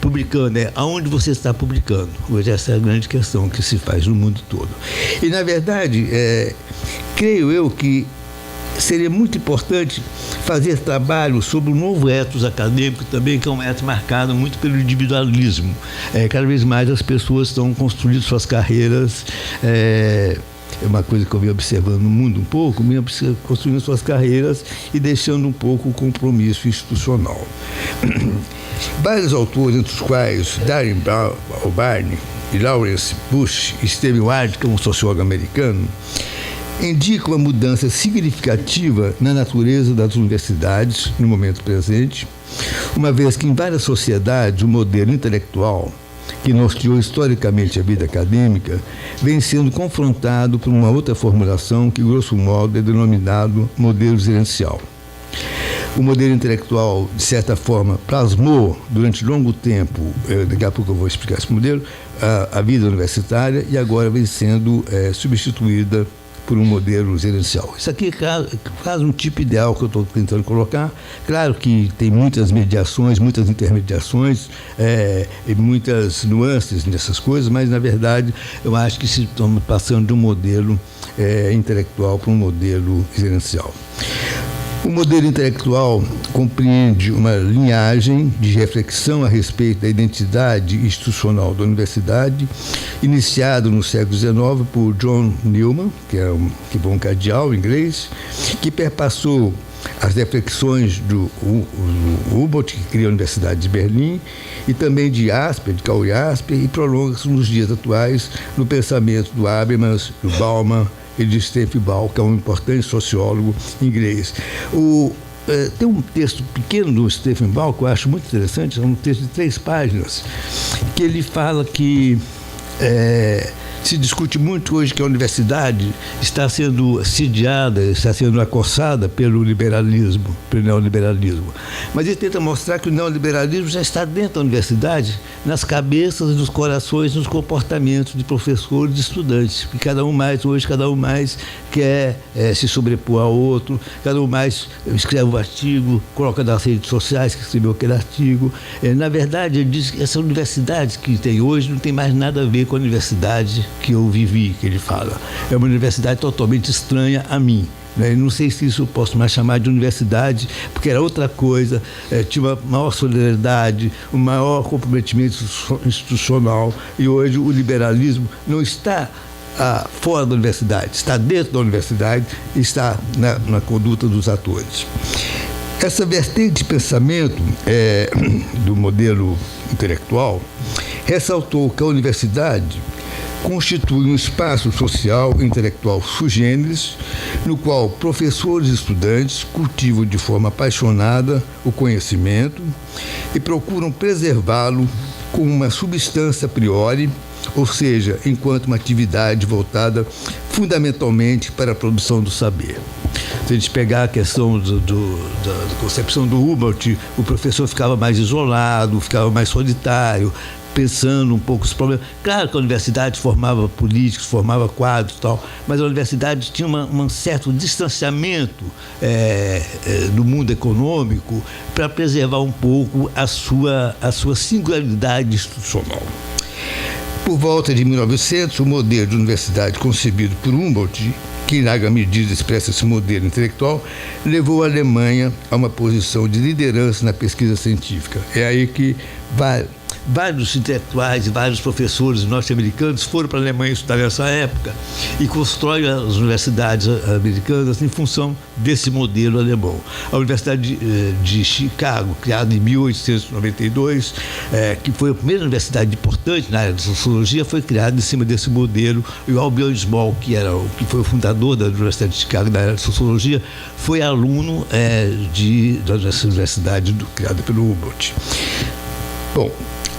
publicando, é aonde você está publicando. Hoje essa é a grande questão que se faz no mundo todo. E, na verdade, creio eu que seria muito importante fazer trabalho sobre um novo ethos acadêmico também, que é um ethos marcado muito pelo individualismo. Cada vez mais as pessoas estão construindo suas carreiras, é uma coisa que eu venho observando no mundo um pouco, construindo suas carreiras e deixando um pouco o compromisso institucional. Vários autores, entre os quais Darren Barney e Lawrence Bush e Stephen Ward, que é um sociólogo americano, indicam uma mudança significativa na natureza das universidades no momento presente, uma vez que em várias sociedades o modelo intelectual que norteou historicamente a vida acadêmica vem sendo confrontado por uma outra formulação que, grosso modo, é denominado modelo gerencial. O modelo intelectual, de certa forma, plasmou durante longo tempo, daqui a pouco eu vou explicar esse modelo, a vida universitária, e agora vem sendo substituída por um modelo gerencial. Isso aqui faz um tipo ideal que eu estou tentando colocar. Claro que tem muitas mediações, muitas intermediações e muitas nuances nessas coisas, mas, na verdade, eu acho que estamos passando de um modelo intelectual para um modelo gerencial. O modelo intelectual compreende uma linhagem de reflexão a respeito da identidade institucional da universidade, iniciado no século XIX por John Newman, que foi um cardeal inglês, que perpassou as reflexões do Humboldt, que criou a Universidade de Berlim, e também de Karl Jaspers, e prolonga-se nos dias atuais no pensamento do Habermas, do Bauman e de Stephen Ball, que é um importante sociólogo inglês. Tem um texto pequeno do Stephen Ball que eu acho muito interessante, é um texto de 3 páginas, que ele fala que se discute muito hoje que a universidade está sendo assediada, está sendo acossada pelo liberalismo, pelo neoliberalismo. Mas ele tenta mostrar que o neoliberalismo já está dentro da universidade, nas cabeças, nos corações, nos comportamentos de professores e de estudantes. E cada um mais quer se sobrepor ao outro, cada um mais escreve um artigo, coloca nas redes sociais que escreveu aquele artigo. Na verdade, ele diz que essa universidade que tem hoje não tem mais nada a ver com a universidade que eu vivi, que ele fala. É uma universidade totalmente estranha a mim. Não sei se isso eu posso mais chamar de universidade, porque era outra coisa, tinha uma maior solidariedade, um maior comprometimento institucional, e hoje o liberalismo não está fora da universidade, está dentro da universidade e está na conduta dos atores. Essa vertente de pensamento do modelo intelectual ressaltou que a universidade constitui um espaço social e intelectual sui generis, no qual professores e estudantes cultivam de forma apaixonada o conhecimento e procuram preservá-lo como uma substância a priori, ou seja, enquanto uma atividade voltada fundamentalmente para a produção do saber. Se a gente pegar a questão da concepção do Humboldt, o professor ficava mais isolado, ficava mais solitário, pensando um pouco os problemas. Claro que a universidade formava políticos, formava quadros e tal, mas a universidade tinha um certo distanciamento do mundo econômico para preservar um pouco a sua singularidade institucional. Por volta de 1900, o modelo de universidade concebido por Humboldt, que em larga medida expressa esse modelo intelectual, levou a Alemanha a uma posição de liderança na pesquisa científica. É aí que vários intelectuais e vários professores norte-americanos foram para a Alemanha estudar nessa época e constroem as universidades americanas em função desse modelo alemão. A Universidade de Chicago, criada em 1892, que foi a primeira universidade importante na área de sociologia, foi criada em cima desse modelo. E o Albion Small, que foi o fundador da Universidade de Chicago na área de sociologia, foi aluno dessa universidade criada pelo Humboldt. Bom,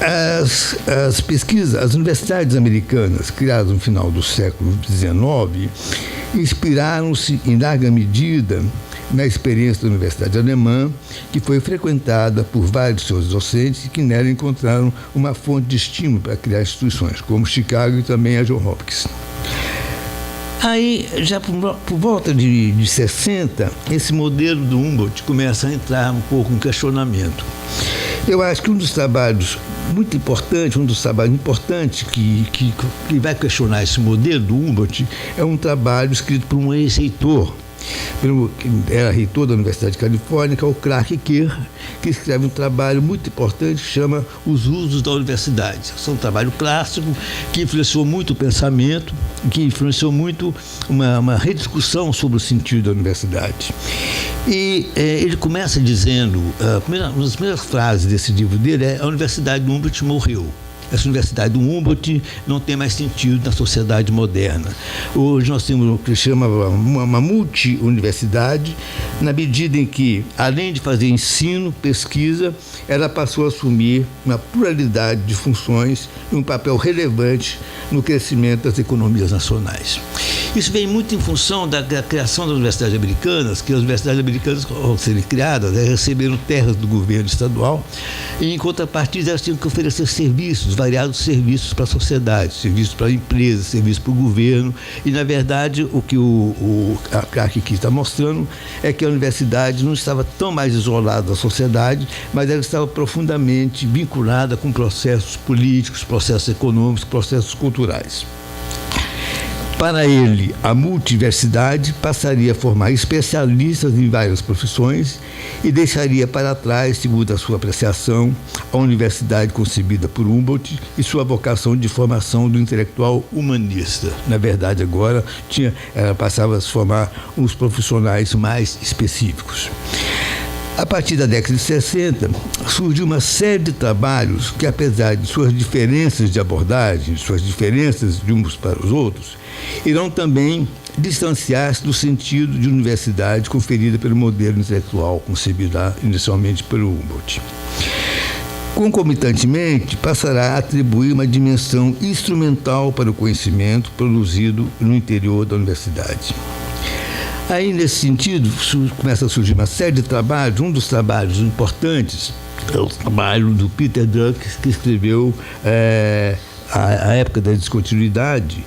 as universidades americanas, criadas no final do século XIX, inspiraram-se em larga medida na experiência da Universidade Alemã, que foi frequentada por vários de seus docentes e que nela encontraram uma fonte de estímulo para criar instituições, como Chicago e também a Johns Hopkins. Aí, já por volta de 60, esse modelo do Humboldt começa a entrar um pouco em questionamento. Eu acho que um dos trabalhos importantes que vai questionar esse modelo do Humboldt é um trabalho escrito por um ex-reitor, que era reitor da Universidade de Califórnia, que é o Clark Kerr, que escreve um trabalho muito importante que chama Os Usos da Universidade. É um trabalho clássico que influenciou muito o pensamento, que influenciou muito uma rediscussão sobre o sentido da universidade. E ele começa dizendo, uma das primeiras frases desse livro dele é: a Universidade do Humboldt morreu. Essa Universidade do Humboldt não tem mais sentido na sociedade moderna. Hoje nós temos o que chama uma multi-universidade, na medida em que, além de fazer ensino, pesquisa, ela passou a assumir uma pluralidade de funções e um papel relevante no crescimento das economias nacionais. Isso vem muito em função da criação das universidades americanas, que as universidades americanas, ao serem criadas, receberam terras do governo estadual e, em contrapartida, elas tinham que oferecer serviços, variados serviços para a sociedade, serviços para a empresa, serviços para o governo. E, na verdade, o que a Clark aqui está mostrando é que a universidade não estava tão mais isolada da sociedade, mas ela estava profundamente vinculada com processos políticos, processos econômicos, processos culturais. Para ele, a multiversidade passaria a formar especialistas em várias profissões e deixaria para trás, segundo a sua apreciação, a universidade concebida por Humboldt e sua vocação de formação do intelectual humanista. Na verdade, agora, ela passava a se formar uns profissionais mais específicos. A partir da década de 60, surgiu uma série de trabalhos que, apesar de suas diferenças de abordagem, suas diferenças de uns para os outros, irão também distanciar-se do sentido de universidade conferida pelo modelo intelectual concebido inicialmente pelo Humboldt. Concomitantemente, passará a atribuir uma dimensão instrumental para o conhecimento produzido no interior da universidade. Aí, nesse sentido, começa a surgir uma série de trabalhos. Um dos trabalhos importantes é o trabalho do Peter Drucker, que escreveu A Época da Descontinuidade,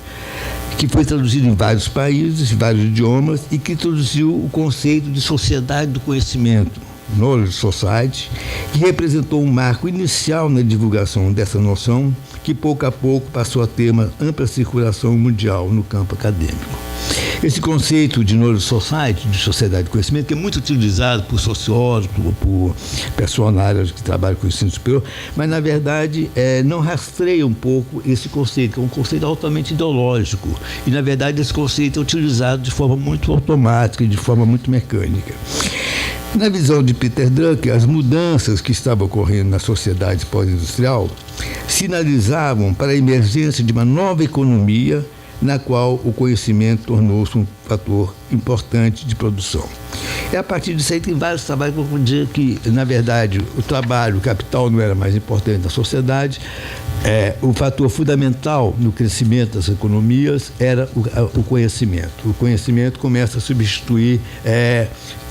que foi traduzido em vários países, em vários idiomas, e que introduziu o conceito de sociedade do conhecimento, Knowledge Society, que representou um marco inicial na divulgação dessa noção, que pouco a pouco passou a ter uma ampla circulação mundial no campo acadêmico. Esse conceito de Knowledge Society, de sociedade de conhecimento, que é muito utilizado por sociólogos, por pessoal na área que trabalha com o ensino superior, mas, na verdade, não rastreia um pouco esse conceito, que é um conceito altamente ideológico. E, na verdade, esse conceito é utilizado de forma muito automática e de forma muito mecânica. Na visão de Peter Drucker, as mudanças que estavam ocorrendo na sociedade pós-industrial sinalizavam para a emergência de uma nova economia na qual o conhecimento tornou-se um fator importante de produção. E a partir disso aí tem vários trabalhos que vão dizer que, na verdade, o capital não era mais importante na sociedade, o fator fundamental no crescimento das economias era o conhecimento. O conhecimento começa a substituir,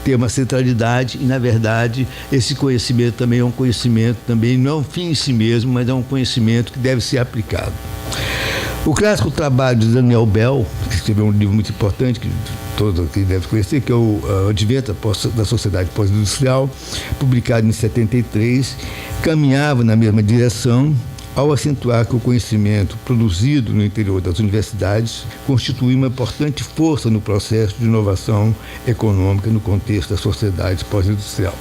ter uma centralidade e, na verdade, esse conhecimento também é um conhecimento, também não é um fim em si mesmo, mas é um conhecimento que deve ser aplicado. O clássico trabalho de Daniel Bell, que escreveu um livro muito importante, que todo aqui deve conhecer, que é o Advento da Sociedade Pós-Industrial, publicado em 73, caminhava na mesma direção ao acentuar que o conhecimento produzido no interior das universidades constitui uma importante força no processo de inovação econômica no contexto da sociedade pós-industrial.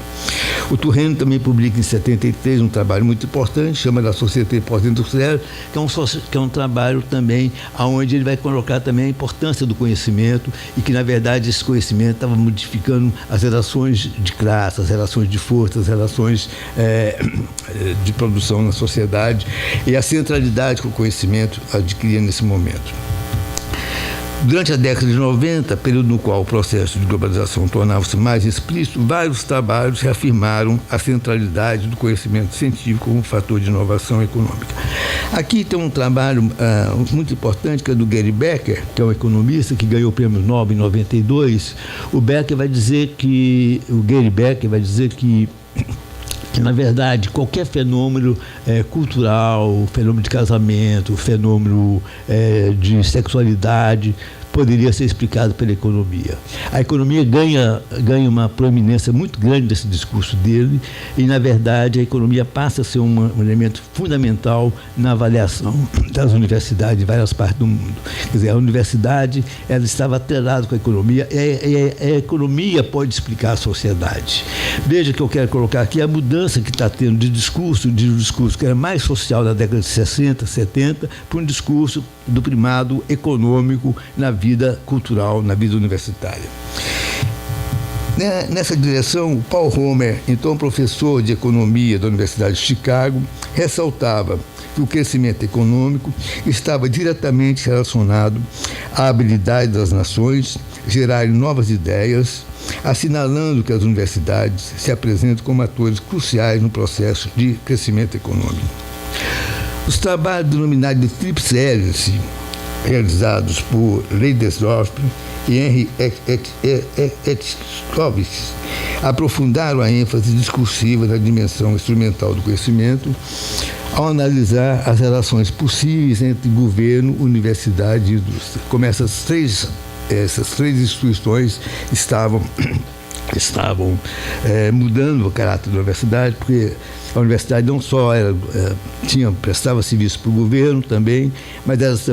O Turreno também publica em 73 um trabalho muito importante, chama da Sociedade Pós-Industrial, que é um trabalho também onde ele vai colocar também a importância do conhecimento e que, na verdade, esse conhecimento estava modificando as relações de classe, as relações de força, as relações de produção na sociedade e a centralidade que o conhecimento adquiria nesse momento. Durante a década de 90, período no qual o processo de globalização tornava-se mais explícito, vários trabalhos reafirmaram a centralidade do conhecimento científico como fator de inovação econômica. Aqui tem um trabalho muito importante, que é do Gary Becker, que é um economista que ganhou o Prêmio Nobel em 92. O Gary Becker vai dizer que, na verdade, qualquer fenômeno cultural, fenômeno de casamento, fenômeno de sexualidade, poderia ser explicado pela economia. A economia ganha uma proeminência muito grande desse discurso dele e, na verdade, a economia passa a ser um elemento fundamental na avaliação das universidades em várias partes do mundo. Quer dizer, a universidade ela estava atrelada com a economia e a economia pode explicar a sociedade. Veja que eu quero colocar aqui a mudança que está tendo de um discurso que era mais social na década de 60, 70, para um discurso do primado econômico na vida cultural, na vida universitária. Nessa direção, o Paul Romer, então professor de economia da Universidade de Chicago, ressaltava que o crescimento econômico estava diretamente relacionado à habilidade das nações gerarem novas ideias, assinalando que as universidades se apresentam como atores cruciais no processo de crescimento econômico. Os trabalhos denominados de tríplice hélice, realizados por Leidesdorff e Henry Etchkovich, aprofundaram a ênfase discursiva na dimensão instrumental do conhecimento ao analisar as relações possíveis entre governo, universidade e indústria. Como essas três instituições estavam mudando o caráter da universidade, porque a universidade não só prestava serviço para o governo também, mas elas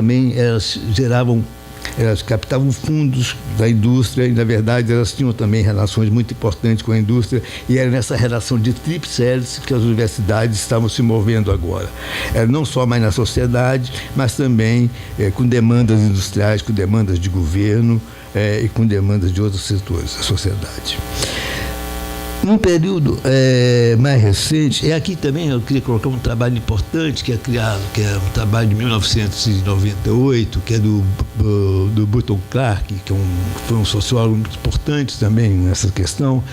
captavam fundos da indústria e, na verdade, elas tinham também relações muito importantes com a indústria e era nessa relação de tríplice hélice que as universidades estavam se movendo agora. Era não só mais na sociedade, mas também com demandas industriais, com demandas de governo e com demandas de outros setores da sociedade. Num período mais recente, aqui também eu queria colocar um trabalho importante que é criado, que é um trabalho de 1998, que é do Burton Clark, que foi um sociólogo muito importante também nessa questão,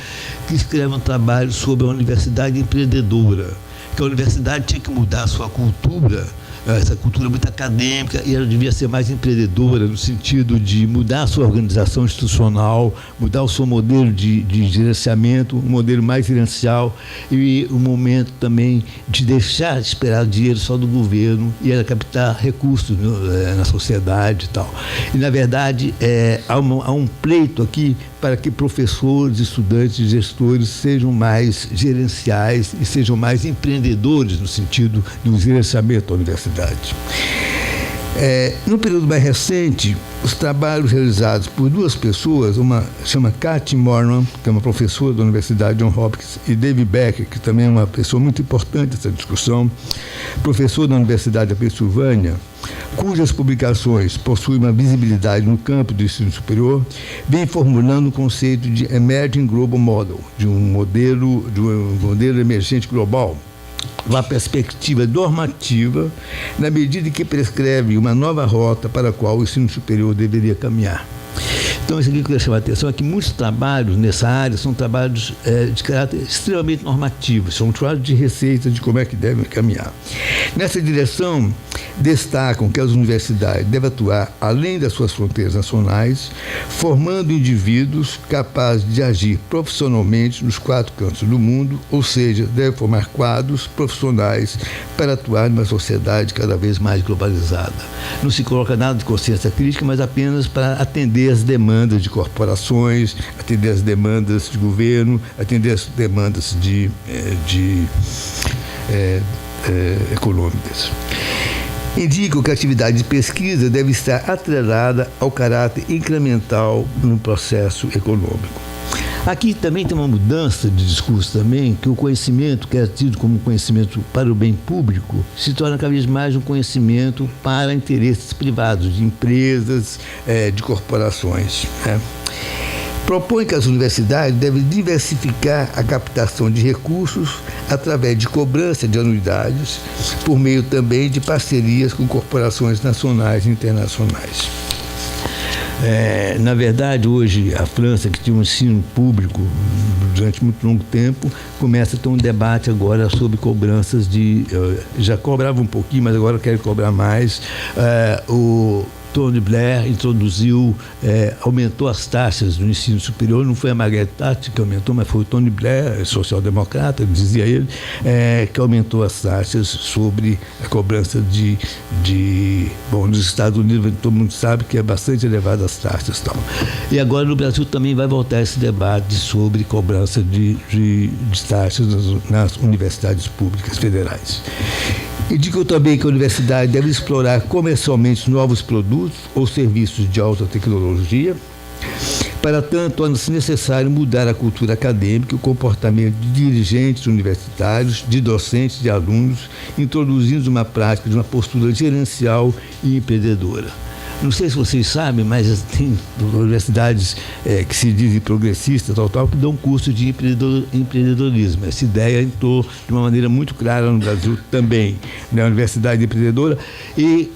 que escreve um trabalho sobre a universidade empreendedora, que a universidade tinha que mudar a sua cultura, essa cultura muito acadêmica, e ela devia ser mais empreendedora no sentido de mudar a sua organização institucional, mudar o seu modelo de gerenciamento, um modelo mais gerencial e um momento também de deixar de esperar dinheiro só do governo e ela captar recursos na sociedade e tal. E, na verdade, há um pleito aqui para que professores, estudantes e gestores sejam mais gerenciais e sejam mais empreendedores no sentido do gerenciamento da universidade. No período mais recente, os trabalhos realizados por duas pessoas, uma chama Cathy Morman, que é uma professora da Universidade Johns Hopkins, e David Becker, que também é uma pessoa muito importante nessa discussão, professor da Universidade da Pensilvânia, cujas publicações possuem uma visibilidade no campo do ensino superior, vem formulando o conceito de Emerging Global Model, de um modelo emergente global, uma perspectiva normativa, na medida em que prescreve uma nova rota para a qual o ensino superior deveria caminhar. Então, isso aqui que eu queria chamar a atenção é que muitos trabalhos nessa área são trabalhos de caráter extremamente normativo, são trabalhos de receita de como é que devem caminhar. Nessa direção, destacam que as universidades devem atuar além das suas fronteiras nacionais, formando indivíduos capazes de agir profissionalmente nos 4 cantos do mundo, ou seja, devem formar quadros profissionais para atuar numa sociedade cada vez mais globalizada. Não se coloca nada de consciência crítica, mas apenas para atender as demandas de corporações, atender as demandas de governo, atender as demandas econômicas. Indicam que a atividade de pesquisa deve estar atrelada ao caráter incremental no processo econômico. Aqui também tem uma mudança de discurso também, que o conhecimento, que é tido como conhecimento para o bem público, se torna cada vez mais um conhecimento para interesses privados, de empresas, de corporações. Propõe que as universidades devem diversificar a captação de recursos através de cobrança de anuidades, por meio também de parcerias com corporações nacionais e internacionais. Na verdade, hoje, a França, que tinha um ensino público durante muito longo tempo, começa a ter um debate agora sobre cobranças de... já cobrava um pouquinho, mas agora quer cobrar mais. O Tony Blair introduziu, aumentou as taxas do ensino superior. Não foi a Margaret Thatcher que aumentou, mas foi o Tony Blair, social-democrata, dizia ele, que aumentou as taxas sobre a cobrança bom, nos Estados Unidos todo mundo sabe que é bastante elevada as taxas e tal. E agora no Brasil também vai voltar esse debate sobre cobrança de taxas nas universidades públicas federais. Indicam também que a universidade deve explorar comercialmente novos produtos ou serviços de alta tecnologia. Para tanto, torna-se necessário mudar a cultura acadêmica e o comportamento de dirigentes universitários, de docentes, de alunos, introduzindo uma prática de uma postura gerencial e empreendedora. Não sei se vocês sabem, mas tem universidades que se dizem progressistas, que dão curso de empreendedorismo. Essa ideia entrou de uma maneira muito clara no Brasil também, na Universidade Empreendedora. E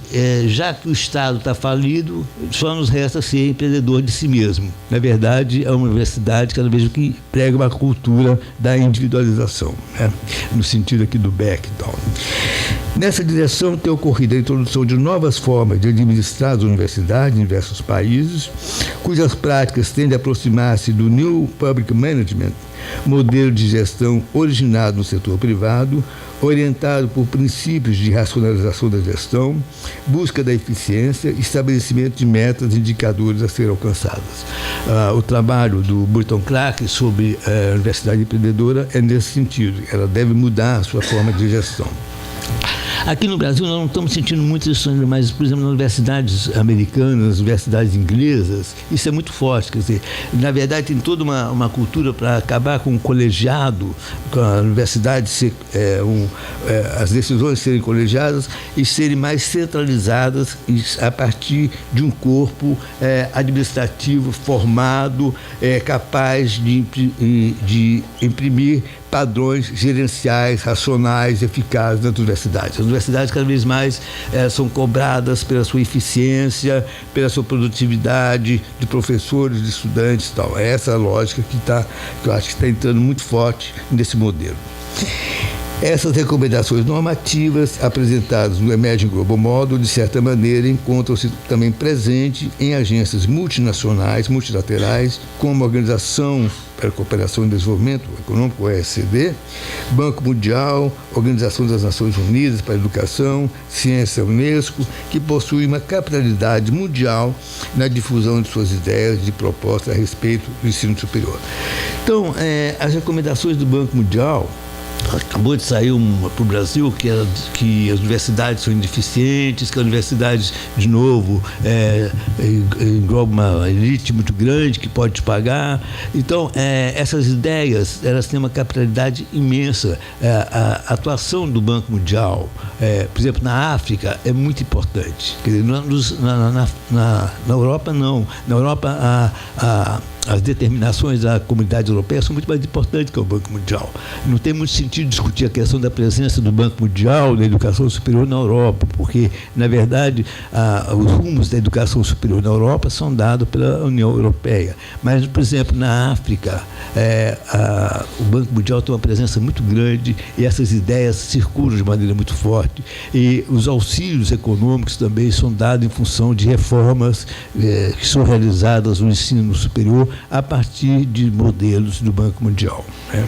já que o Estado está falido, só nos resta ser empreendedor de si mesmo. Na verdade, é uma universidade cada vez que prega uma cultura da individualização, né? No sentido aqui do Beck e tal. Nessa direção tem ocorrido a introdução de novas formas de administrar as universidades em diversos países, cujas práticas tendem a aproximar-se do New Public Management, modelo de gestão originado no setor privado, orientado por princípios de racionalização da gestão, busca da eficiência e estabelecimento de metas e indicadores a serem alcançadas. O trabalho do Burton Clark sobre a Universidade Empreendedora é nesse sentido. Ela deve mudar a sua forma de gestão. Aqui no Brasil nós não estamos sentindo muito isso ainda, mas, por exemplo, nas universidades americanas, nas universidades inglesas, isso é muito forte. Quer dizer, na verdade tem toda uma cultura para acabar com o colegiado, com a universidade as decisões serem colegiadas e serem mais centralizadas a partir de um corpo administrativo formado, capaz de imprimir padrões gerenciais, racionais, eficazes nas universidades. As universidades cada vez mais são cobradas pela sua eficiência, pela sua produtividade de professores, de estudantes e tal. É essa a lógica que eu acho que está entrando muito forte nesse modelo. Essas recomendações normativas apresentadas no Emerging Global Model, de certa maneira, encontram-se também presentes em agências multinacionais, multilaterais, como a Organização para a Cooperação e Desenvolvimento Econômico, OECD, Banco Mundial, Organização das Nações Unidas para a Educação, Ciência, Unesco, que possuem uma capitalidade mundial na difusão de suas ideias de propostas a respeito do ensino superior. Então, as recomendações do Banco Mundial, acabou de sair para o Brasil que as universidades são ineficientes, que a universidade, de novo, engloba uma elite muito grande que pode te pagar. Então, essas ideias, elas têm uma capitalidade imensa. A atuação do Banco Mundial, por exemplo, na África, é muito importante. Quer dizer, na Europa, não. Na Europa, as determinações da comunidade europeia são muito mais importantes que o Banco Mundial. Não tem muito sentido discutir a questão da presença do Banco Mundial na educação superior na Europa, porque, na verdade, os rumos da educação superior na Europa são dados pela União Europeia. Mas, por exemplo, na África, o Banco Mundial tem uma presença muito grande e essas ideias circulam de maneira muito forte. E os auxílios econômicos também são dados em função de reformas que são realizadas no ensino superior a partir de modelos do Banco Mundial, né?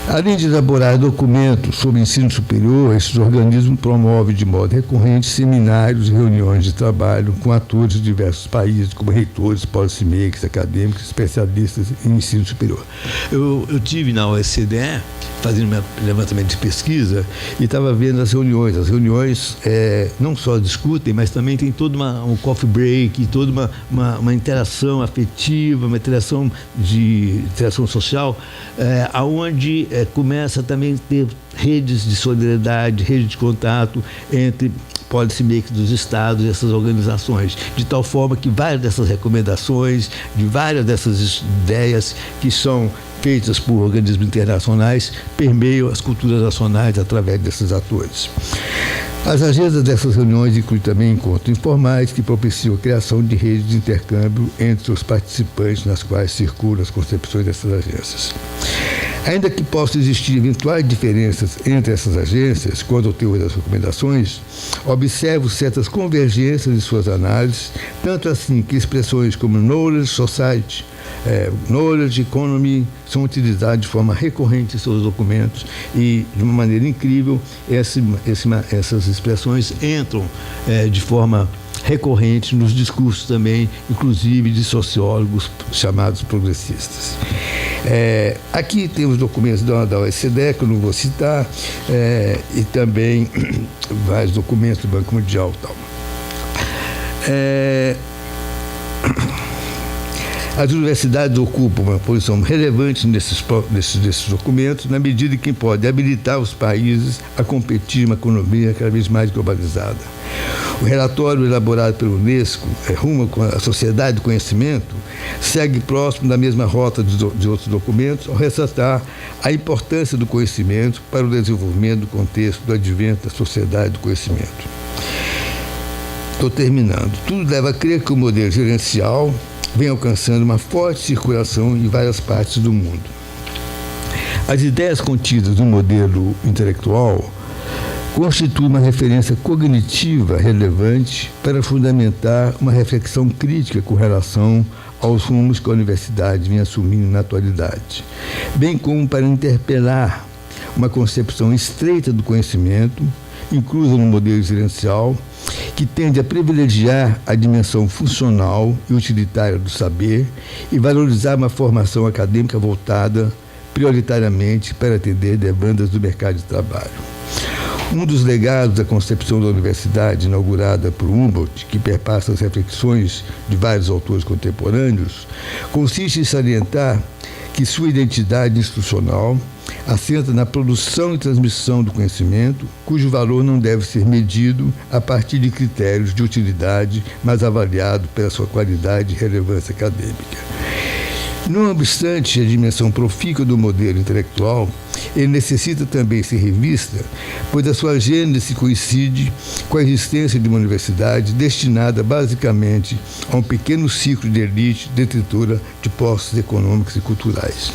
Além de elaborar documentos sobre ensino superior, esses organismos promovem de modo recorrente seminários e reuniões de trabalho com atores de diversos países, como reitores, policymakers, acadêmicos, especialistas em ensino superior. Eu tive na OSCDE, fazendo meu levantamento de pesquisa, e estava vendo as reuniões. As reuniões não só discutem, mas também tem todo um coffee break, toda uma interação afetiva, uma interação social, aonde começa também a ter redes de solidariedade, redes de contato entre policymakers dos estados e essas organizações, de tal forma que várias dessas recomendações, de várias dessas ideias que são feitas por organismos internacionais, permeiam as culturas nacionais através desses atores. As agendas dessas reuniões incluem também encontros informais que propiciam a criação de redes de intercâmbio entre os participantes, nas quais circulam as concepções dessas agências. Ainda que possam existir eventuais diferenças entre essas agências quanto ao teor das recomendações, observo certas convergências em suas análises, tanto assim que expressões como Knowledge Society, Knowledge Economy são utilizadas de forma recorrente em seus documentos e, de uma maneira incrível, essas expressões entram de forma recorrente nos discursos também, inclusive de sociólogos chamados progressistas. Aqui temos documentos da OECD, que eu não vou citar, e também vários documentos do Banco Mundial e tal. As universidades ocupam uma posição relevante nesses documentos, na medida em que pode habilitar os países a competir em uma economia cada vez mais globalizada. O relatório elaborado pela Unesco, Rumo à Sociedade do Conhecimento, segue próximo da mesma rota de outros documentos, ao ressaltar a importância do conhecimento para o desenvolvimento do contexto do advento da sociedade do conhecimento. Estou terminando. Tudo leva a crer que o modelo gerencial vem alcançando uma forte circulação em várias partes do mundo. As ideias contidas no modelo intelectual constituem uma referência cognitiva relevante para fundamentar uma reflexão crítica com relação aos rumos que a universidade vem assumindo na atualidade, bem como para interpelar uma concepção estreita do conhecimento, inclusa no modelo gerencial, que tende a privilegiar a dimensão funcional e utilitária do saber e valorizar uma formação acadêmica voltada prioritariamente para atender demandas do mercado de trabalho. Um dos legados da concepção da universidade, inaugurada por Humboldt, que perpassa as reflexões de vários autores contemporâneos, consiste em salientar que sua identidade institucional assenta na produção e transmissão do conhecimento, cujo valor não deve ser medido a partir de critérios de utilidade, mas avaliado pela sua qualidade e relevância acadêmica. Não obstante a dimensão profícua do modelo intelectual, ele necessita também ser revista, pois a sua gênese coincide com a existência de uma universidade destinada basicamente a um pequeno ciclo de elite detentora de postos econômicos e culturais.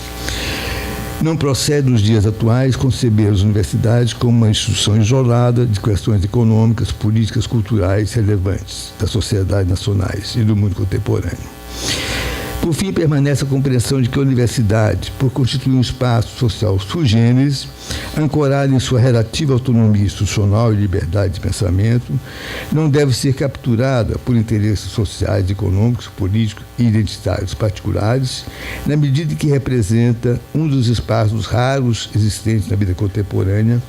Não procede nos dias atuais conceber as universidades como uma instituição isolada de questões econômicas, políticas, culturais relevantes das sociedades nacionais e do mundo contemporâneo. Por fim, permanece a compreensão de que a universidade, por constituir um espaço social sui generis, ancorado em sua relativa autonomia institucional e liberdade de pensamento, não deve ser capturada por interesses sociais, econômicos, políticos e identitários particulares, na medida em que representa um dos espaços raros existentes na vida contemporânea,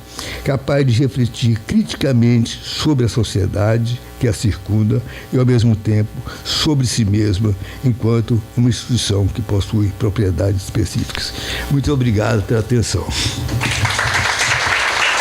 capaz de refletir criticamente sobre a sociedade que a circunda e, ao mesmo tempo, sobre si mesma, enquanto uma instituição que possui propriedades específicas. Muito obrigado pela atenção.